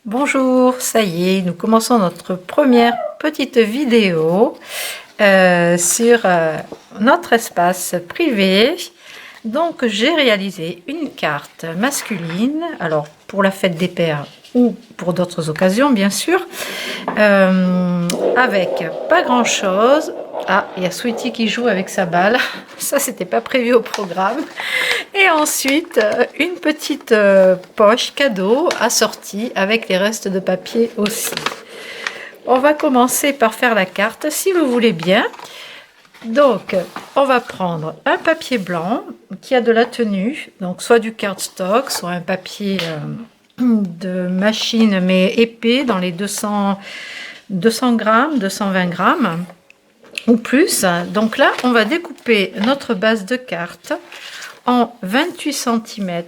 Bonjour, ça y est, nous commençons notre première petite vidéo sur notre espace privé. Donc j'ai réalisé une carte masculine, alors pour la fête des pères ou pour d'autres occasions bien sûr, avec pas grand chose. Ah, il y a Sweetie qui joue avec sa balle, ça c'était pas prévu au programme. Et ensuite une petite poche cadeau assortie avec les restes de papier aussi. On va commencer par faire la carte si vous voulez bien. Donc, on va prendre un papier blanc qui a de la tenue, donc soit du cardstock, soit un papier de machine mais épais dans les 200 grammes, 220 grammes ou plus. Donc là, on va découper notre base de carte en 28 cm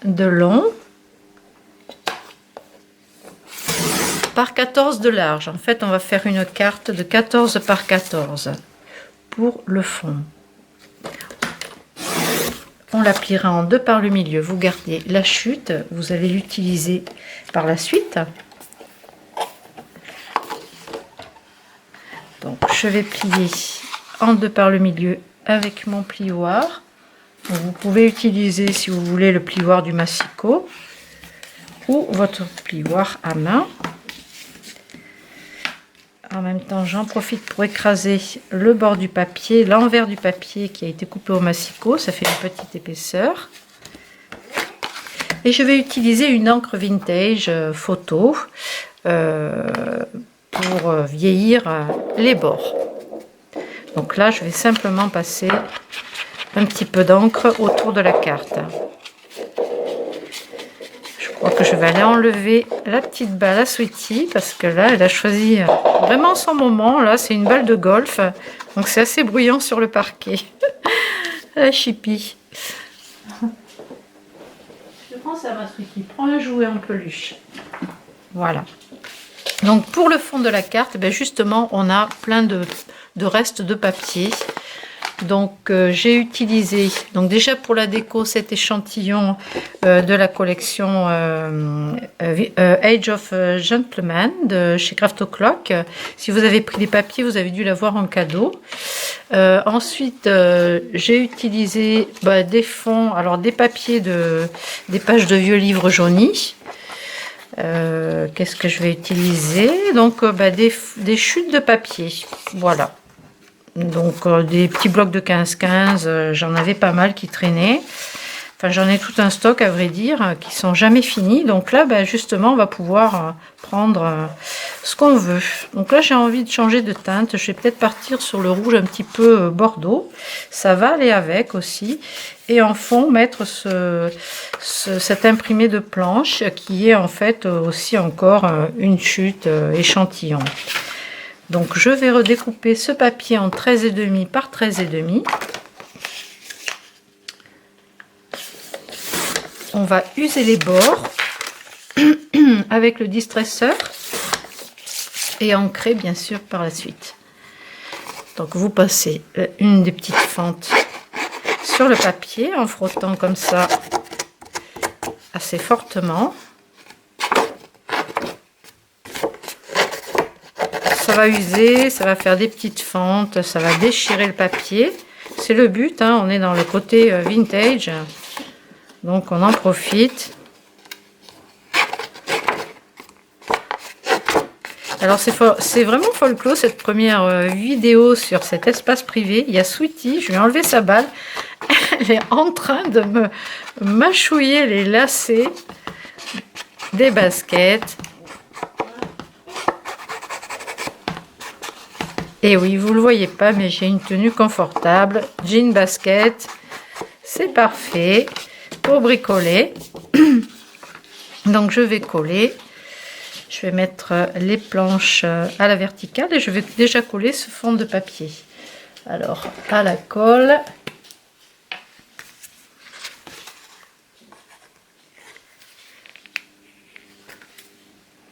de long par 14 de large. En fait, on va faire une carte de 14 par 14 pour le fond. On la pliera en deux par le milieu. Vous gardez la chute, vous allez l'utiliser par la suite. Donc, je vais plier en deux par le milieu avec mon plioir. Donc, vous pouvez utiliser, si vous voulez, le plioir du Massico ou votre plioir à main. En même temps, j'en profite pour écraser le bord du papier, l'envers du papier qui a été coupé au Massico. Ça fait une petite épaisseur. Et je vais utiliser une encre vintage photo pour vieillir les bords. Donc là, je vais simplement passer un petit peu d'encre autour de la carte. Je crois que je vais aller enlever la petite balle à Sweetie parce que là, elle a choisi vraiment son moment. Là, c'est une balle de golf, donc c'est assez bruyant sur le parquet. La chipie. Je pense à ma Sweetie. Prends un jouet en peluche. Voilà. Donc pour le fond de la carte, ben justement, on a plein de restes de papier. Donc j'ai utilisé, donc déjà pour la déco, cet échantillon de la collection Age of Gentleman de chez Craft O'Clock. Si vous avez pris des papiers, vous avez dû l'avoir en cadeau. Ensuite, j'ai utilisé des fonds, alors des papiers des pages de vieux livres jaunis. Qu'est-ce que je vais utiliser? Donc des chutes de papier, voilà. Donc des petits blocs de 15-15, j'en avais pas mal qui traînaient. Enfin, j'en ai tout un stock à vrai dire, qui sont jamais finis. Donc là, justement, on va pouvoir prendre ce qu'on veut. Donc là, j'ai envie de changer de teinte. Je vais peut-être partir sur le rouge un petit peu bordeaux. Ça va aller avec aussi. Et en fond, mettre cet imprimé de planche qui est en fait aussi encore une chute échantillon. Donc je vais redécouper ce papier en 13,5 par 13,5. On va user les bords avec le distresseur et ancrer bien sûr par la suite. Donc vous passez une des petites fentes sur le papier en frottant comme ça assez fortement. Ça va user, ça va faire des petites fentes, ça va déchirer le papier. C'est le but, hein, on est dans le côté vintage, donc on en profite. Alors c'est vraiment folklore cette première vidéo sur cet espace privé. Il y a Sweetie, je lui ai enlevé sa balle, elle est en train de me mâchouiller les lacets des baskets. Et oui, vous ne le voyez pas, mais j'ai une tenue confortable, jean basket, c'est parfait pour bricoler. Donc je vais coller, je vais mettre les planches à la verticale et je vais déjà coller ce fond de papier. Alors à la colle.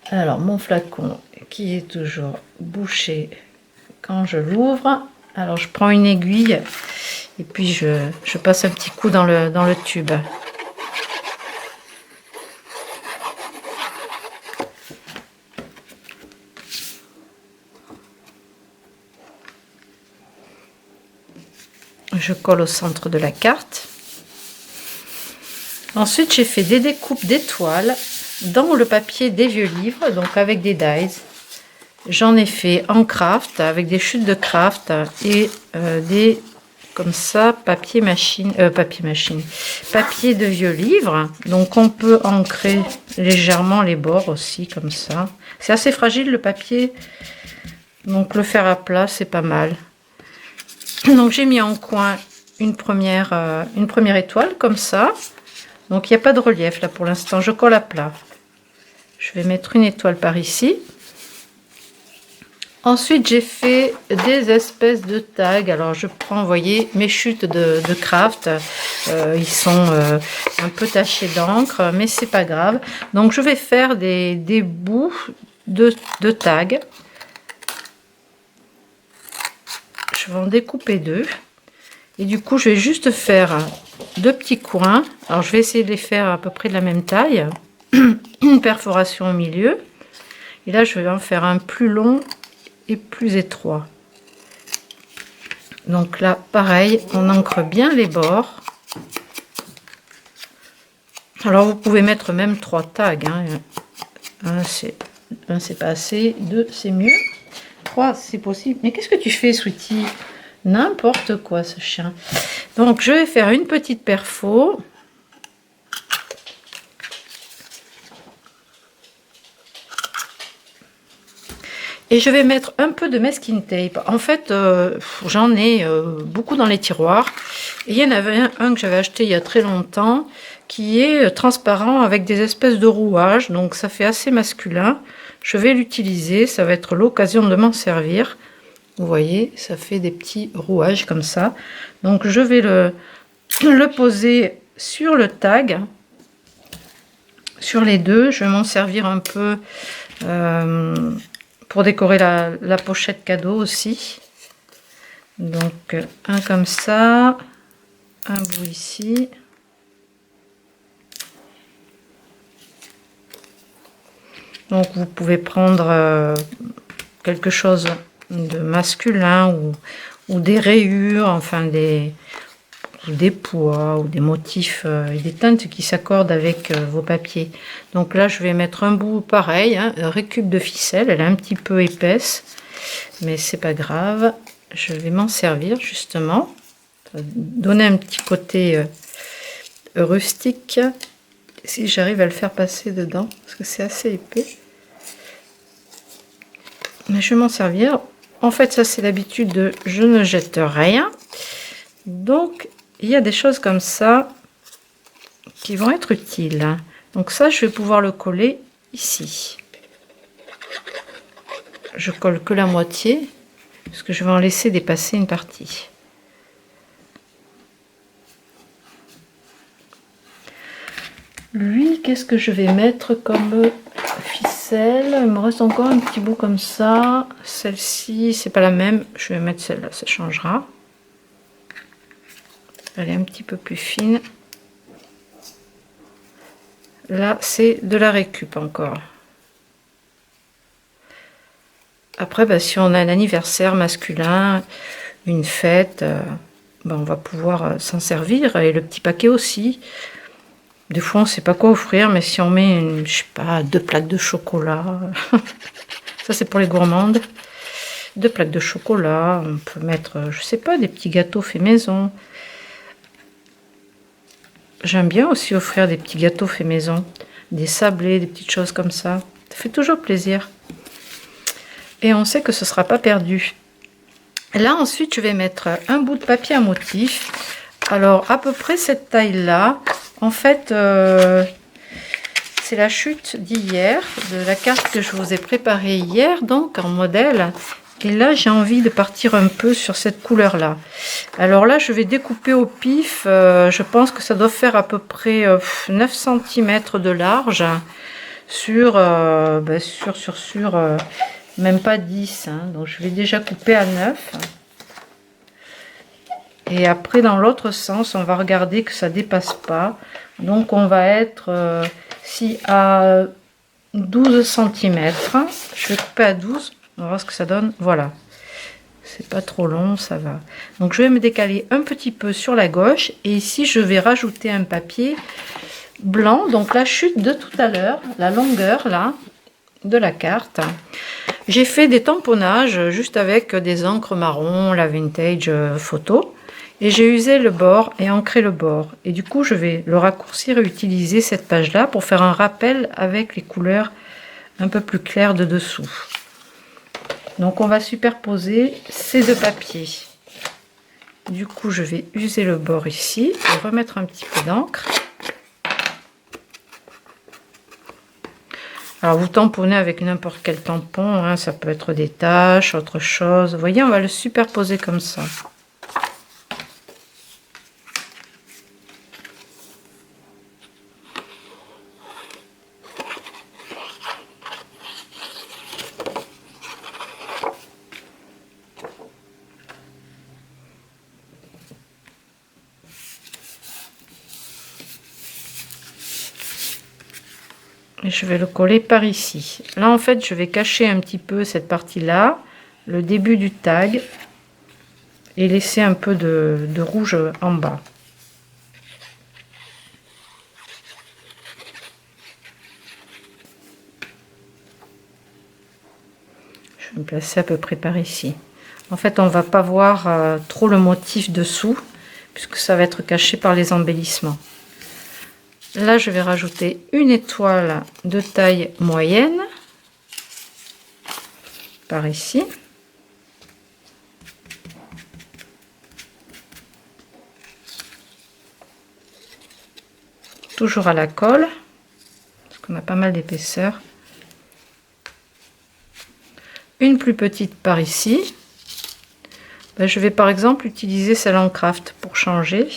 Alors mon flacon qui est toujours bouché quand je l'ouvre, alors je prends une aiguille et puis je passe un petit coup dans le tube. Je colle au centre de la carte. Ensuite, j'ai fait des découpes d'étoiles dans le papier des vieux livres, donc avec des dies. J'en ai fait en craft, avec des chutes de craft et des, comme ça, papier de vieux livres. Donc, on peut ancrer légèrement les bords aussi, comme ça. C'est assez fragile, le papier. Donc, le faire à plat, c'est pas mal. Donc, j'ai mis en coin une première étoile, comme ça. Donc, il n'y a pas de relief là pour l'instant. Je colle à plat. Je vais mettre une étoile par ici. Ensuite, j'ai fait des espèces de tags. Alors, je prends, vous voyez, mes chutes de craft. Ils sont un peu tachés d'encre, mais c'est pas grave. Donc, je vais faire des bouts de tags. Je vais en découper 2. Et du coup, je vais juste faire 2 petits coins. Alors, je vais essayer de les faire à peu près de la même taille. Une perforation au milieu. Et là, je vais en faire un plus long et plus étroit. Donc là, pareil, on ancre bien les bords. Alors, vous pouvez mettre même 3 tags. Un, c'est pas assez. 2, c'est mieux. 3, c'est possible. Mais qu'est-ce que tu fais, Sweetie? N'importe quoi, ce chien. Donc, je vais faire une petite perfo. Et je vais mettre un peu de masking tape. En fait, j'en ai beaucoup dans les tiroirs. Et il y en avait un que j'avais acheté il y a très longtemps, qui est transparent avec des espèces de rouages. Donc, ça fait assez masculin. Je vais l'utiliser. Ça va être l'occasion de m'en servir. Vous voyez, ça fait des petits rouages comme ça. Donc, je vais le poser sur le tag. Sur les deux, je vais m'en servir un peu pour décorer la pochette cadeau aussi. Donc, un comme ça, un bout ici. Donc, vous pouvez prendre quelque chose de masculin ou des rayures, enfin des pois ou des motifs et des teintes qui s'accordent avec vos papiers. Donc là, je vais mettre un bout pareil, récup de ficelle. Elle est un petit peu épaisse, mais c'est pas grave. Je vais m'en servir justement, donner un petit côté rustique. Si j'arrive à le faire passer dedans, parce que c'est assez épais. Mais je vais m'en servir. En fait, ça c'est l'habitude de je ne jette rien. Donc, il y a des choses comme ça qui vont être utiles. Donc ça, je vais pouvoir le coller ici. Je colle que la moitié, parce que je vais en laisser dépasser une partie. Lui, qu'est-ce que je vais mettre comme ficelle? Il me reste encore un petit bout comme ça. Celle-ci, c'est pas la même. Je vais mettre celle-là, ça changera. Elle est un petit peu plus fine. Là, c'est de la récup encore. Après, si on a un anniversaire masculin, une fête, on va pouvoir s'en servir. Et le petit paquet aussi. Des fois, on ne sait pas quoi offrir, mais si on met, je sais pas, 2 plaques de chocolat, ça c'est pour les gourmandes. 2 plaques de chocolat, on peut mettre, je sais pas, des petits gâteaux faits maison. J'aime bien aussi offrir des petits gâteaux faits maison, des sablés, des petites choses comme ça. Ça fait toujours plaisir. Et on sait que ce ne sera pas perdu. Là, ensuite, je vais mettre un bout de papier à motif. Alors, à peu près cette taille-là. En fait, c'est la chute d'hier, de la carte que je vous ai préparée hier, donc en modèle. Et là, j'ai envie de partir un peu sur cette couleur-là. Alors là, je vais découper au pif. Je pense que ça doit faire à peu près 9 cm de large sur, même pas 10. Donc, je vais déjà couper à 9. Et après, dans l'autre sens, on va regarder que ça ne dépasse pas. Donc, on va être à 12 cm. Je vais couper à 12. On va voir ce que ça donne. Voilà. c'est pas trop long, ça va. Donc je vais me décaler un petit peu sur la gauche et ici je vais rajouter un papier blanc, donc la chute de tout à l'heure, la longueur là de la carte. J'ai fait des tamponnages juste avec des encres marron, la vintage photo, et j'ai usé le bord et ancré le bord, et du coup je vais le raccourcir et utiliser cette page là pour faire un rappel avec les couleurs un peu plus claires de dessous. Donc on va superposer ces deux papiers. Du coup je vais user le bord ici et remettre un petit peu d'encre. Alors vous tamponnez avec n'importe quel tampon, hein, ça peut être des taches, autre chose. Vous voyez, on va le superposer comme ça. Et je vais le coller par ici. Là en fait je vais cacher un petit peu cette partie là, le début du tag, et laisser un peu de rouge en bas. Je vais me placer à peu près par ici. En fait on va pas voir trop le motif dessous puisque ça va être caché par les embellissements. Là, je vais rajouter une étoile de taille moyenne par ici. Toujours à la colle, parce qu'on a pas mal d'épaisseur. Une plus petite par ici. Ben, je vais par exemple utiliser celle en craft pour changer.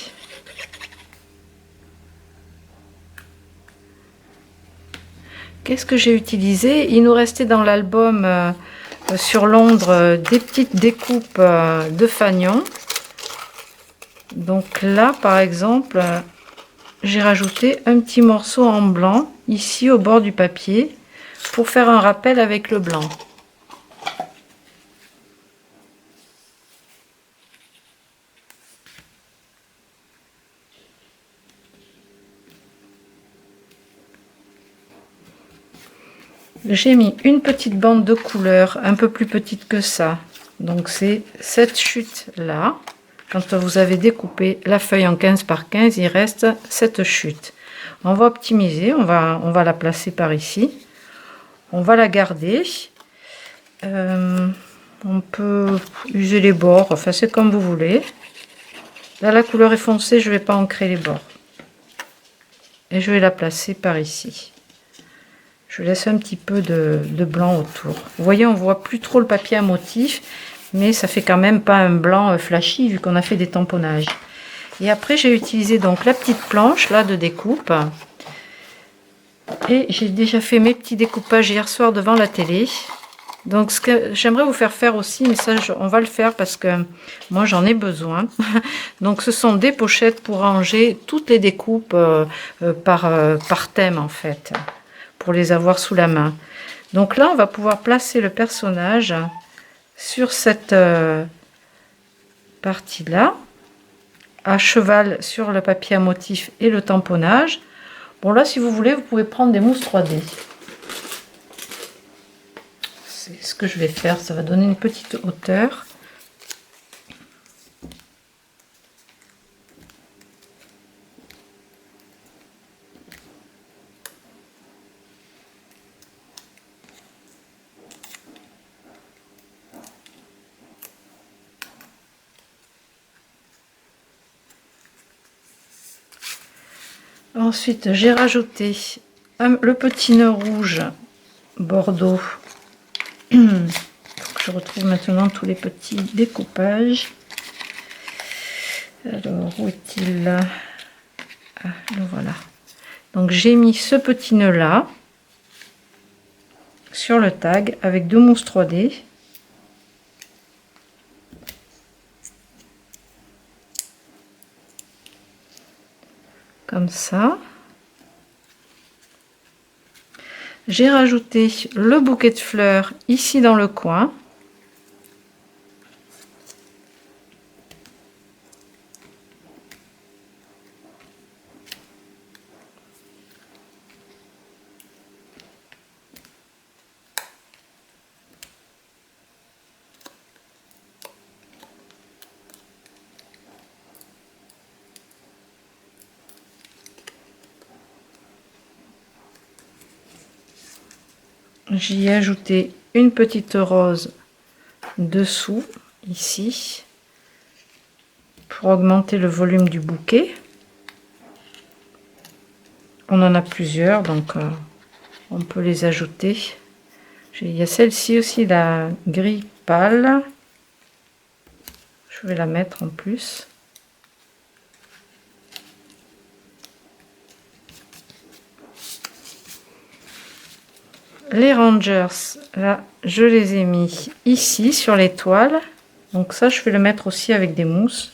Qu'est-ce que j'ai utilisé? Il nous restait dans l'album sur Londres des petites découpes de fanion. Donc là, par exemple, j'ai rajouté un petit morceau en blanc ici au bord du papier pour faire un rappel avec le blanc. J'ai mis une petite bande de couleur un peu plus petite que ça, donc c'est cette chute là. Quand vous avez découpé la feuille en 15 par 15, il reste cette chute. On va optimiser, on va la placer par ici, on va la garder. On peut user les bords, enfin c'est comme vous voulez. Là la couleur est foncée, je vais pas ancrer les bords et je vais la placer par ici. Je laisse un petit peu de blanc autour. Vous voyez, on voit plus trop le papier à motif, mais ça fait quand même pas un blanc flashy vu qu'on a fait des tamponnages. Et après, j'ai utilisé donc la petite planche là de découpe. Et j'ai déjà fait mes petits découpages hier soir devant la télé. Donc, ce que j'aimerais vous faire aussi, mais ça, on va le faire parce que moi, j'en ai besoin. Donc, ce sont des pochettes pour ranger toutes les découpes par thème, en fait, pour les avoir sous la main. Donc là, on va pouvoir placer le personnage sur cette partie-là, à cheval sur le papier à motif et le tamponnage. Bon, là, si vous voulez, vous pouvez prendre des mousses 3D. C'est ce que je vais faire, ça va donner une petite hauteur. Ensuite, j'ai rajouté le petit nœud rouge bordeaux. Je retrouve maintenant tous les petits découpages. Alors, où est-il là? Ah, le voilà. Donc, j'ai mis ce petit nœud là sur le tag avec deux mousses 3D. Comme ça. J'ai rajouté le bouquet de fleurs ici dans le coin. j'y ai ajouté une petite rose dessous, ici, pour augmenter le volume du bouquet. On en a plusieurs, donc on peut les ajouter. Il y a celle-ci aussi, la gris pâle. Je vais la mettre en plus. Les Rangers, là, je les ai mis ici sur l'étoile. Donc ça, je vais le mettre aussi avec des mousses.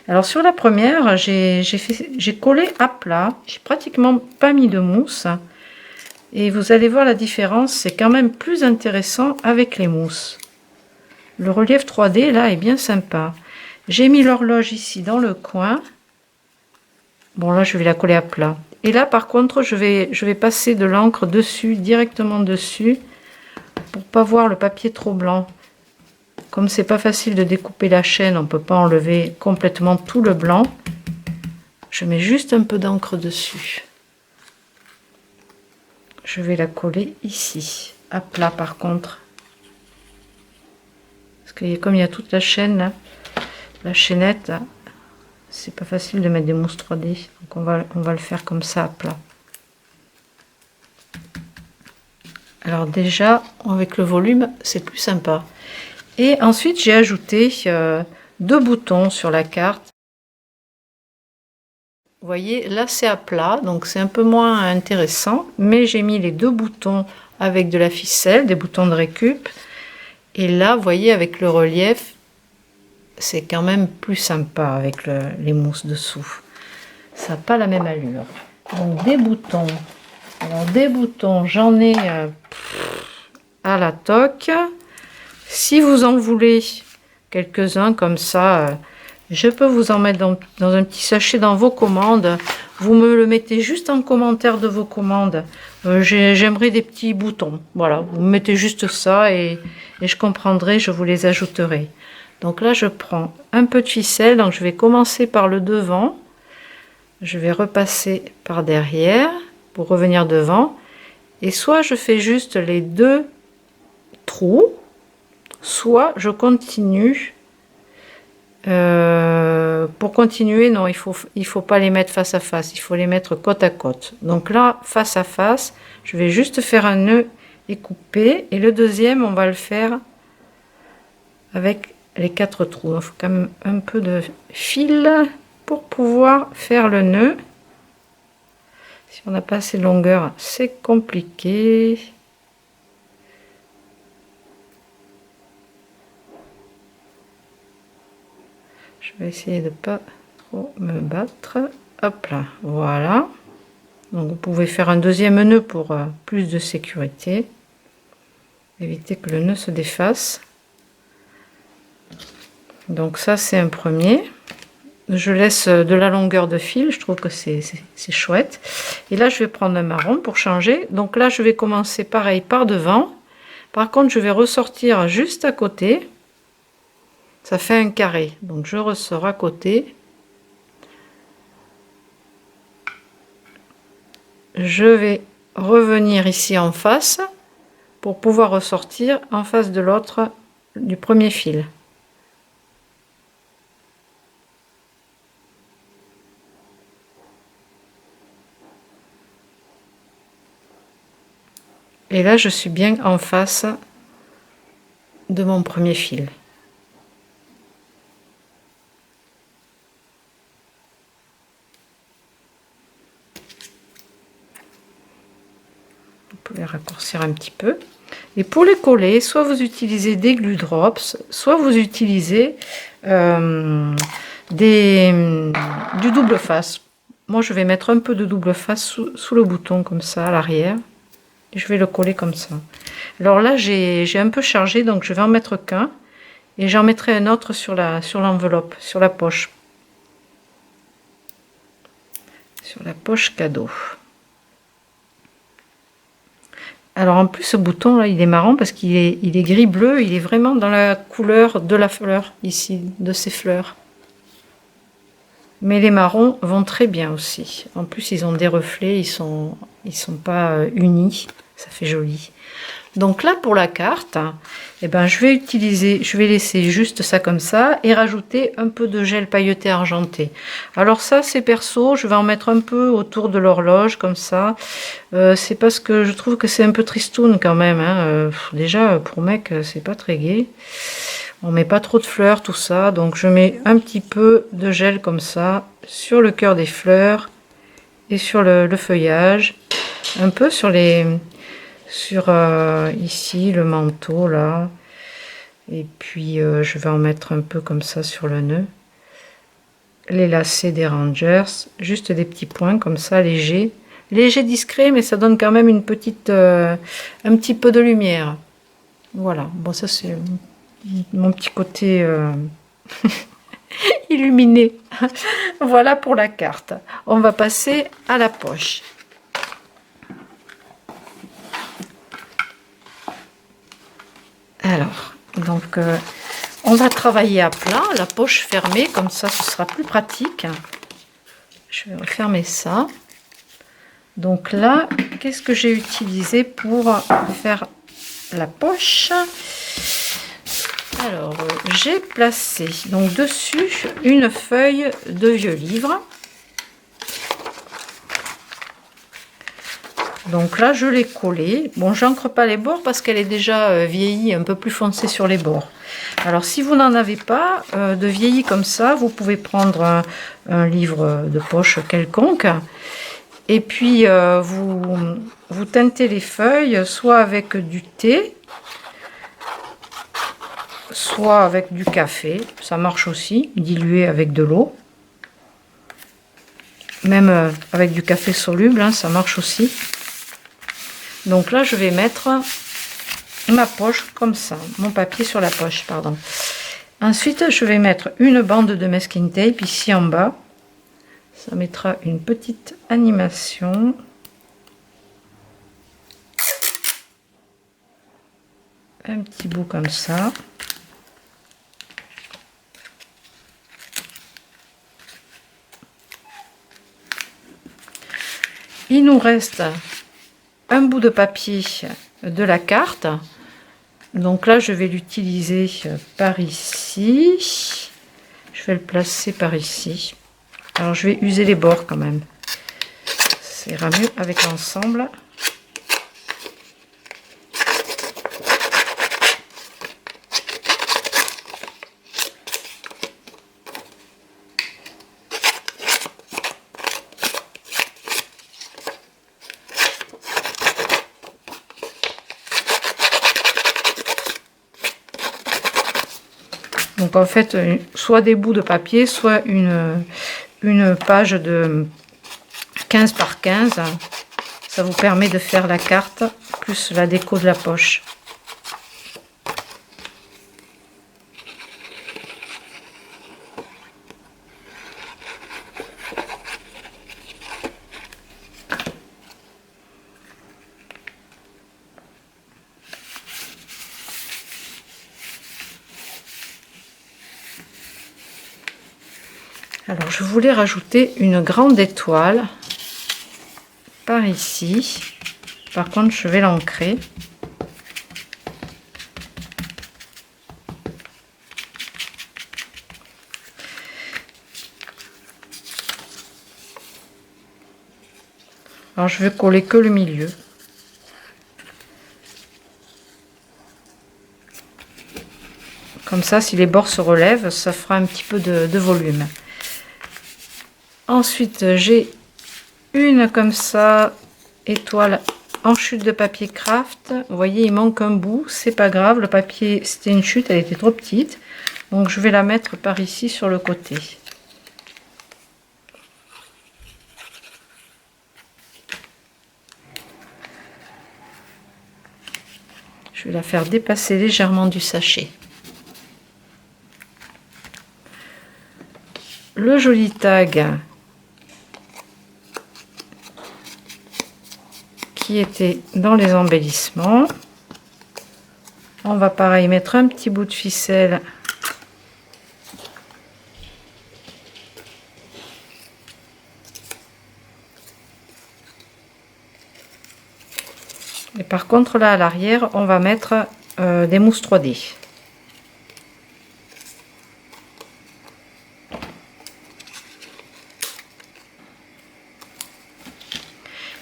Alors sur la première, j'ai collé à plat. J'ai pratiquement pas mis de mousse. Et vous allez voir la différence, c'est quand même plus intéressant avec les mousses. Le relief 3D là est bien sympa. J'ai mis l'horloge ici dans le coin. Bon là je vais la coller à plat. Et là par contre je vais passer de l'encre dessus, directement dessus, pour pas voir le papier trop blanc. Comme c'est pas facile de découper la chaîne, on peut pas enlever complètement tout le blanc. Je mets juste un peu d'encre dessus. Je vais la coller ici, à plat par contre. Parce que comme il y a toute la chaîne là, la chaînette, c'est pas facile de mettre des mousses 3D. Donc on va le faire comme ça à plat. Alors déjà, avec le volume, c'est plus sympa. Et ensuite, j'ai ajouté 2 boutons sur la carte. Vous voyez, là c'est à plat, donc c'est un peu moins intéressant. Mais j'ai mis les 2 boutons avec de la ficelle, des boutons de récup. Et là, vous voyez, avec le relief, c'est quand même plus sympa avec les mousses dessous. Ça n'a pas la même allure. Donc des boutons. Alors des boutons, j'en ai à la toque. Si vous en voulez quelques-uns comme ça, je peux vous en mettre dans un petit sachet dans vos commandes. Vous me le mettez juste en commentaire de vos commandes. J'aimerais des petits boutons. Voilà, vous mettez juste ça et je comprendrai, je vous les ajouterai. Donc là, je prends un peu de ficelle. Donc je vais commencer par le devant. Je vais repasser par derrière pour revenir devant. Et soit je fais juste les 2 trous, soit je continue. Pour continuer, non, il faut pas les mettre face à face, il faut les mettre côte à côte. Donc là, face à face, je vais juste faire un nœud et couper. Et le deuxième, on va le faire avec les 4 trous. Il faut quand même un peu de fil pour pouvoir faire le nœud. Si on n'a pas assez de longueur, c'est compliqué. Je vais essayer de pas trop me battre. Hop là, voilà. Donc vous pouvez faire un deuxième nœud pour plus de sécurité. Éviter que le nœud se défasse. Donc ça c'est un premier. Je laisse de la longueur de fil, je trouve que c'est chouette. Et là je vais prendre un marron pour changer. Donc là je vais commencer pareil par devant. Par contre je vais ressortir juste à côté. Ça fait un carré, donc je ressors à côté. Je vais revenir ici en face pour pouvoir ressortir en face de l'autre du premier fil. Et là, je suis bien en face de mon premier fil. Vous pouvez raccourcir un petit peu. Et pour les coller, soit vous utilisez des glue drops, soit vous utilisez du double face. Moi, je vais mettre un peu de double face sous le bouton, comme ça, à l'arrière. Et je vais le coller comme ça. Alors là, j'ai un peu chargé, donc je vais en mettre qu'un. Et j'en mettrai un autre sur l'enveloppe, sur la poche. Sur la poche cadeau. Alors en plus ce bouton là il est marrant parce qu'il est gris bleu, il est vraiment dans la couleur de la fleur ici, de ces fleurs. Mais les marrons vont très bien aussi. En plus, ils ont des reflets, ils sont pas unis. Ça fait joli. Donc là, pour la carte, eh ben, je vais laisser juste ça comme ça et rajouter un peu de gel pailleté argenté. Alors ça, c'est perso, je vais en mettre un peu autour de l'horloge, comme ça. C'est parce que je trouve que c'est un peu tristoun quand même. Hein. Déjà, pour mec, c'est pas très gai. On met pas trop de fleurs, tout ça. Donc je mets un petit peu de gel comme ça sur le cœur des fleurs et sur le feuillage. Un peu sur ici le manteau là, et puis je vais en mettre un peu comme ça sur le nœud, les lacets des Rangers, juste des petits points comme ça, légers discrets, mais ça donne quand même une petite un petit peu de lumière. Voilà, bon, ça c'est mon petit côté illuminé. Voilà pour la carte. On va passer à la poche. Alors, donc, on va travailler à plat, la poche fermée, comme ça, ce sera plus pratique. Je vais refermer ça. Donc là, qu'est-ce que j'ai utilisé pour faire la poche? Alors, j'ai placé donc dessus une feuille de vieux livre. Donc là, je l'ai collée. Bon, j'encre pas les bords parce qu'elle est déjà vieillie, un peu plus foncée sur les bords. Alors, si vous n'en avez pas de vieilli comme ça, vous pouvez prendre un livre de poche quelconque. Et puis, vous teintez les feuilles soit avec du thé, soit avec du café. Ça marche aussi, dilué avec de l'eau. Même avec du café soluble, hein, ça marche aussi. Donc là, je vais mettre ma poche comme ça, mon papier sur la poche, pardon. Ensuite, je vais mettre une bande de masking tape ici en bas. Ça mettra une petite animation. Un petit bout comme ça. Il nous reste un bout de papier de la carte. Donc là, je vais l'utiliser par ici. Je vais le placer par ici. Alors, je vais user les bords quand même. Ça ira mieux avec l'ensemble. Donc en fait, soit des bouts de papier, soit une page de 15 par 15. Ça vous permet de faire la carte, plus la déco de la poche. Alors, je voulais rajouter une grande étoile par ici. Par contre, je vais l'ancrer. Alors, je vais coller que le milieu. Comme ça, si les bords se relèvent, ça fera un petit peu de volume. Ensuite, j'ai une comme ça, étoile en chute de papier craft. Vous voyez, il manque un bout, c'est pas grave, le papier, c'était une chute, elle était trop petite. Donc je vais la mettre par ici sur le côté. Je vais la faire dépasser légèrement du sachet. Le joli tag qui était dans les embellissements. On va pareil mettre un petit bout de ficelle Par contre, là, à l'arrière, on va mettre des mousses 3D.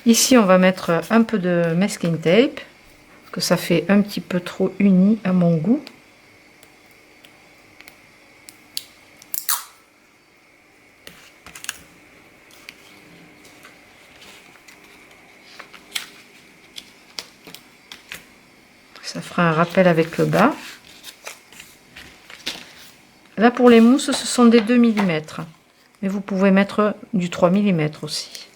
Ici, on va mettre un peu de masking tape, parce que ça fait un petit peu trop uni à mon goût. Ça fera un rappel avec le bas. Là, pour les mousses, ce sont des 2 mm. Mais vous pouvez mettre du 3 mm aussi.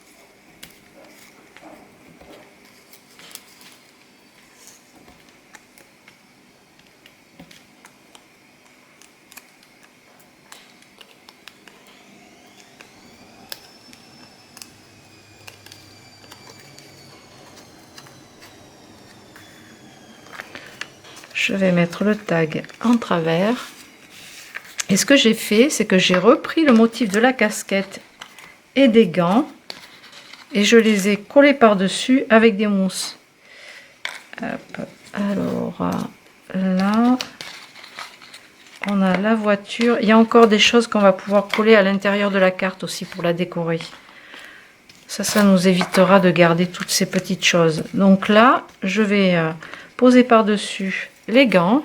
Je vais mettre le tag en travers. Et ce que j'ai fait, c'est que j'ai repris le motif de la casquette et des gants et je les ai collés par-dessus avec des mousses. Hop. Alors là, on a la voiture. Il y a encore des choses qu'on va pouvoir coller à l'intérieur de la carte aussi pour la décorer. Ça nous évitera de garder toutes ces petites choses. Donc là, je vais poser par-dessus les gants.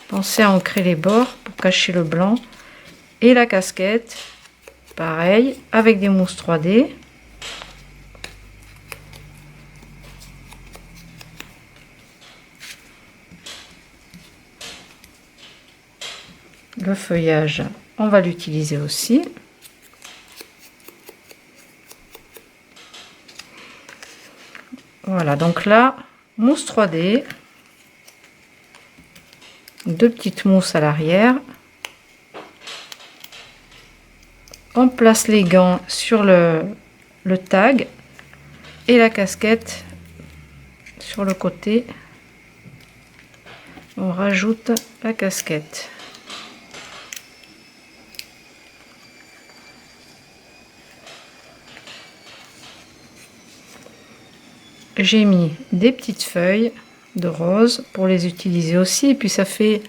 Pensez à ancrer les bords pour cacher le blanc. Et la casquette, pareil, avec des mousses 3D. Le feuillage, on va l'utiliser aussi. Voilà, donc là, mousse 3D. 2 petites mousses à l'arrière. On place les gants sur le tag et la casquette sur le côté. On rajoute la casquette. J'ai mis des petites feuilles de rose pour les utiliser aussi, et puis ça fait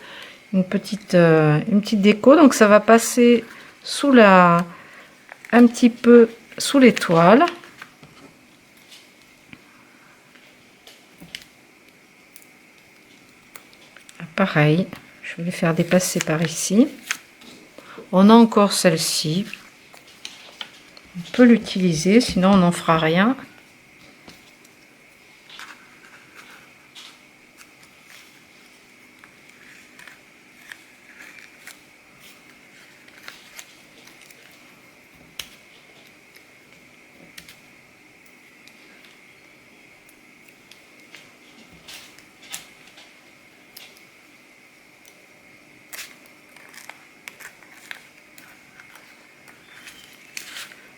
une petite déco, donc ça va passer sous un petit peu sous l'étoile. Pareil, je vais les faire dépasser par ici. On a encore celle-ci, on peut l'utiliser, sinon on n'en fera rien.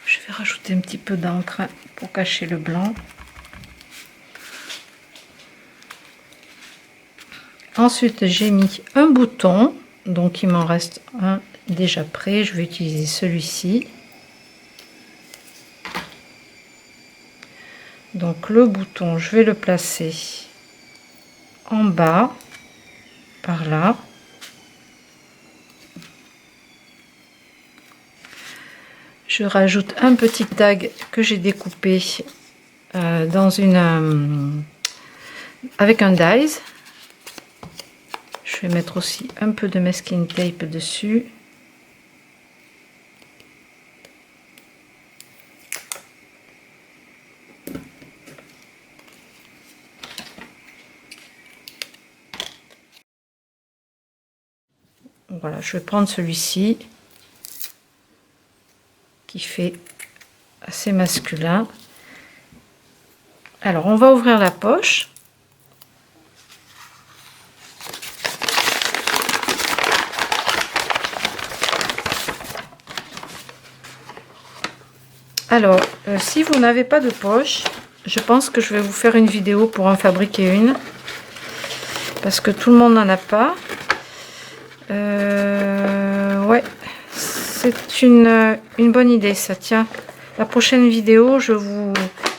Je vais rajouter un petit peu d'encre pour cacher le blanc. Ensuite, j'ai mis un bouton, donc il m'en reste un déjà prêt. Je vais utiliser celui-ci. Donc le bouton, je vais le placer en bas, par là. Je rajoute un petit tag que j'ai découpé dans avec un dies. Je vais mettre aussi un peu de masking tape dessus. Voilà, je vais prendre celui-ci qui fait assez masculin. Alors, on va ouvrir la poche. Alors, si vous n'avez pas de poche, je pense que je vais vous faire une vidéo pour en fabriquer une. Parce que tout le monde n'en a pas. Ouais, c'est une bonne idée ça. Tiens, la prochaine vidéo, je vous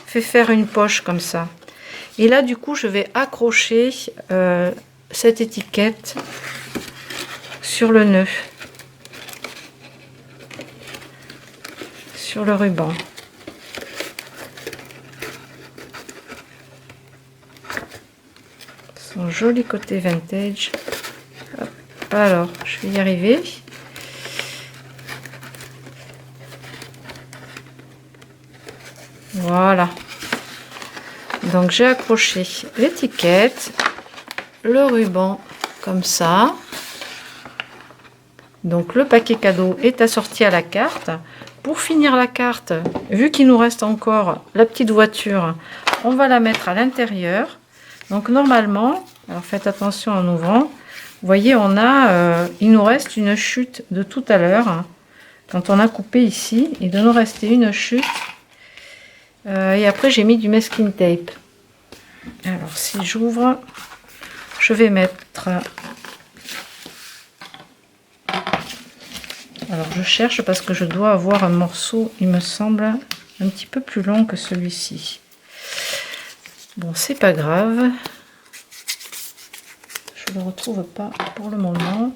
fais faire une poche comme ça. Et là du coup je vais accrocher cette étiquette sur le nœud, sur le ruban. Son joli côté vintage. Hop, alors je vais y arriver. Voilà, donc j'ai accroché l'étiquette, le ruban comme ça. Donc le paquet cadeau est assorti à la carte. Pour finir la carte, vu qu'il nous reste encore la petite voiture, on va la mettre à l'intérieur. Donc normalement, alors faites attention en ouvrant, vous voyez on a, il nous reste une chute de tout à l'heure. Quand on a coupé ici, il doit nous rester une chute. Et après j'ai mis du masking tape. Alors si j'ouvre, je vais mettre, alors je cherche parce que je dois avoir un morceau, il me semble, un petit peu plus long que celui-ci. Bon, c'est pas grave, je le retrouve pas pour le moment.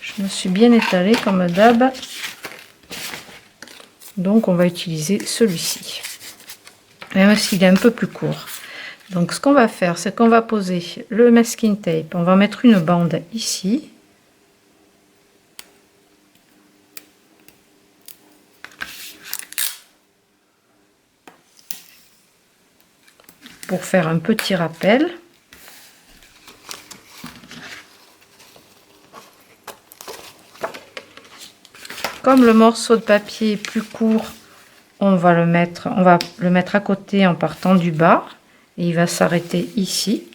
Je me suis bien étalée comme d'hab, donc on va utiliser celui-ci, même s'il est un peu plus court. Donc ce qu'on va faire, c'est qu'on va poser le masking tape, on va mettre une bande ici. Pour faire un petit rappel. Comme le morceau de papier est plus court, on va le mettre à côté en partant du bas et il va s'arrêter ici.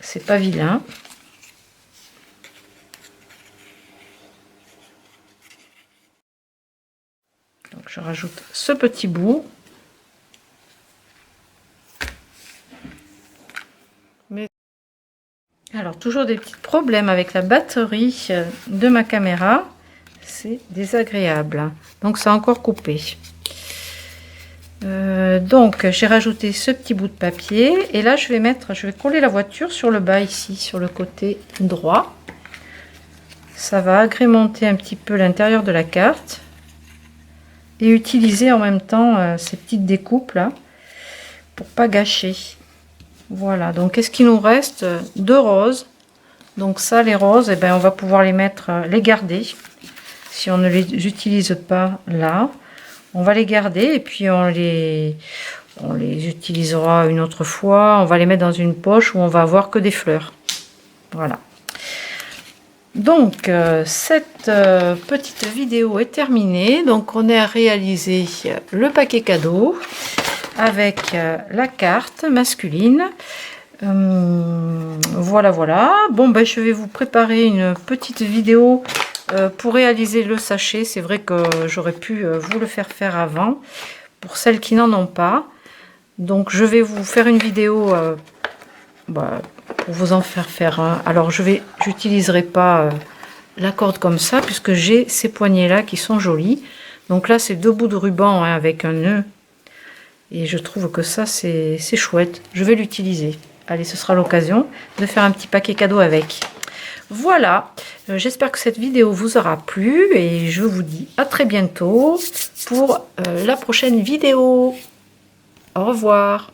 C'est pas vilain. Donc je rajoute ce petit bout. Alors toujours des petits problèmes avec la batterie de ma caméra, c'est désagréable, donc ça a encore coupé. Donc j'ai rajouté ce petit bout de papier et là je vais coller la voiture sur le bas ici, sur le côté droit. Ça va agrémenter un petit peu l'intérieur de la carte et utiliser en même temps ces petites découpes là pour pas gâcher. Voilà, donc qu'est-ce qu'il nous reste? 2 roses. Donc ça, les roses, eh ben, on va pouvoir les mettre, les garder. Si on ne les utilise pas là, on va les garder et puis on les utilisera une autre fois. On va les mettre dans une poche où on va avoir que des fleurs. Voilà. Donc cette petite vidéo est terminée. Donc on a réalisé le paquet cadeau avec la carte masculine. Voilà. Bon ben je vais vous préparer une petite vidéo pour réaliser le sachet. C'est vrai que j'aurais pu vous le faire avant pour celles qui n'en ont pas. Donc je vais vous faire une vidéo pour vous en faire un. Alors j'utiliserai pas la corde comme ça puisque j'ai ces poignets là qui sont jolis. Donc là c'est 2 bouts de ruban avec un nœud. Et je trouve que ça, c'est chouette. Je vais l'utiliser. Allez, ce sera l'occasion de faire un petit paquet cadeau avec. Voilà. J'espère que cette vidéo vous aura plu. Et je vous dis à très bientôt pour la prochaine vidéo. Au revoir.